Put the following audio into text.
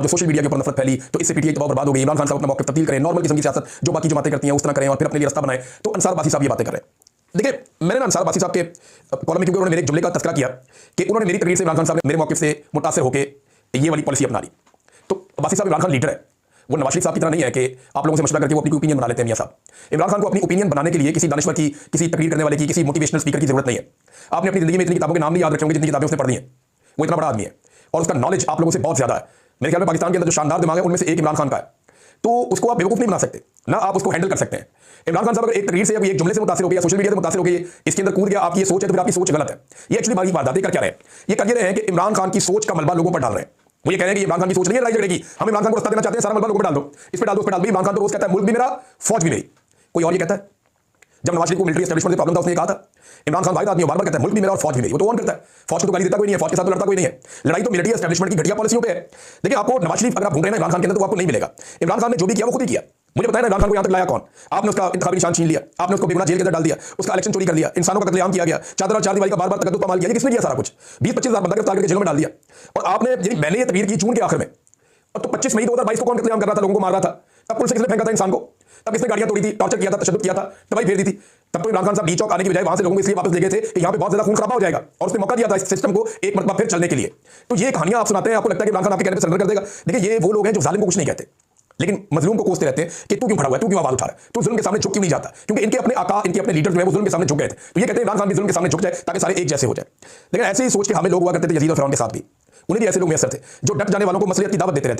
जो social media के ऊपर नफरत फैली तो इससे पीटीआई तबाह बर्बाद हो गई, इमरान खान साहब अपना मौके तब्दील करें, नॉर्मल किस्म की सियासत जो बाकी जमातें करती हैं उस तरह करें और फिर अपने लिए रास्ता बनाएं। तो अंसार बासी साहब ये बातें कर रहे हैं। देखिए, मैंने ना अंसार बासी साहब के कॉलम में, क्योंकि उन्होंने मेरे एक जुमले का तस्करा किया कि उन्होंने मेरी तकरीर से इमरान खान साहब ने मेरे मौके से मुतासर होकर ये वाली पॉलिसी अपना ली। तो बासी साहब इमरान खान लीडर है, वो नवाज शरीफ साहब की तरह नहीं है कि आप लोगों से मशवरा करके वो अपनी ओपिनियन बना लेते हैं। मियां साहब, इमरान खान को अपनी ओपिनियन बनाने के लिए किसी दानिश्वर की, किसी तकरीर करने वाले की, किसी मोटिवेशनल स्पीकर की जरूरत नहीं है। आपने अपनी जिंदगी में इतनी किताबों के नाम नहीं याद रखे होंगे जितनी किताबें उसने पढ़ी हैं। वो इतना बड़ा आदमी है और उसका नॉलेज आप लोगों से बहुत ज्यादा है। मेरे ख्याल में पाकिस्तान के अंदर जो शानदार दिमाग है उनमें से एक इमरान खान का है, तो उसको आप बेवकूफ नहीं बना सकते, ना आप उसको हैंडल कर सकते हैं। इमरान खान साहब अगर एक तकरीर से, एक जुमले से मुतासिर हो गया, सोशल मीडिया से मुतासिर हो गई, इसके अंदर कूद गया, आपकी ये सोच है तो फिर आपकी सोच गलत है। ये एक्चुअली बड़ी वारदातें कर क्या रहे हैं, ये कर ये रहे हैं कि इमरान खान की सोच का मलबा लोगों पर डाल रहे हैं। वो ये कह रहे हैं कि इमरान खान की सोच नहीं है लड़ाई झगड़े की, हम इमरान खान को रास्ता देना चाहते हैं, सारा मलबा लोगों पर डाल दो, इस पर डाल दो, उस पर डाल दो। इमरान खान तो रोज कहता है मुल्क भी मेरा, फौज भी मेरी। कोई और ये कहता है? जब नवाज शरीफ को मिलिट्री एस्टेब्लिशमेंट से प्रॉब्लम था उसने कहा था इमरान खान वाहिद आदमी बार बार कहता है मुल्क भी मेरा और फौज भी मेरी। वो तो ऑन करता है, फौज को तो गाली देता कोई नहीं है, फौज के साथ तो लड़ता कोई नहीं है। लड़ाई तो मिलिट्री एस्टेब्लिशमेंट की घटिया पॉलिसियों पे है। देखिए, आपको नवाज शरीफ अगर आप ढूंढ रहे हैं इमरान खान के अंदर तो आपको नहीं मिलेगा। इमरान खान ने जो भी किया वो खुद ही किया। मुझे बताया ना इमरान खान को यहां तक लाया कौन? आपने उसका इंतखाबी निशान छीन लिया, आपने उसको बेगुनाह जेल के अंदर डाल दिया, उसका इलेक्शन चोरी कर लिया, इंसानों का कत्लेआम किया गया, चादर और चार दीवारी का बार बार तकद्दुस पामाल किया। ये किसने किया सारा कुछ? 20-25 हजार बंदा गिरफ्तार करके जेलों में डाल दिया। और आपने मैंने ये तकरीर की जून के आखिर में, और तो 25 मई 2022 को कौन कत्लेआम कर रहा था, लोगों को मार रहा था? तब पुलिस ने किसने फेंका था इंसान को? तब किसने गाड़ियां तोड़ी थी, टॉर्चर किया था, तशद्दुद किया था, तबाही फेर दी थी? तब तो इमरान खान साहब डी चौक आने की बजाय वहां से लोगों को इसलिए वापस ले गए थे कि यहां पे बहुत ज्यादा खून खराबा हो जाएगा, और उसने मौका दिया था इस सिस्टम को एक मरतबा फिर चलने के लिए। तो ये कहानियां आप सुनाते हैं, आपको लगता है कि इमरान खान आपके कहने पर सरेंडर कर देगा। देखिए, ये वो लोग हैं जो जालिम को कुछ नहीं कहते, लेकिन मजलूम को कोसते रहते हैं कि तू क्यों खड़ा हुआ है, तू क्यों आवाज उठा रहा है, तू जुल्म के सामने झुक क्यों नहीं जाता? क्योंकि इनके अपने आका, इनके अपने लीडर जो है वो जुल्म के सामने झुक गए थे। तो ये कहते हैं इमरान खान भी जुल्म के सामने झुक जाए ताकि सारे एक जैसे हो जाए। लेकिन ऐसे ही सोच के हमें लोग हुआ करते थे यजीद और फिरौन के साथ भी, उन्हें भी ऐसे लोग मैसर थे जो डट जाने वालों को मसलियत की दावत देते रहते।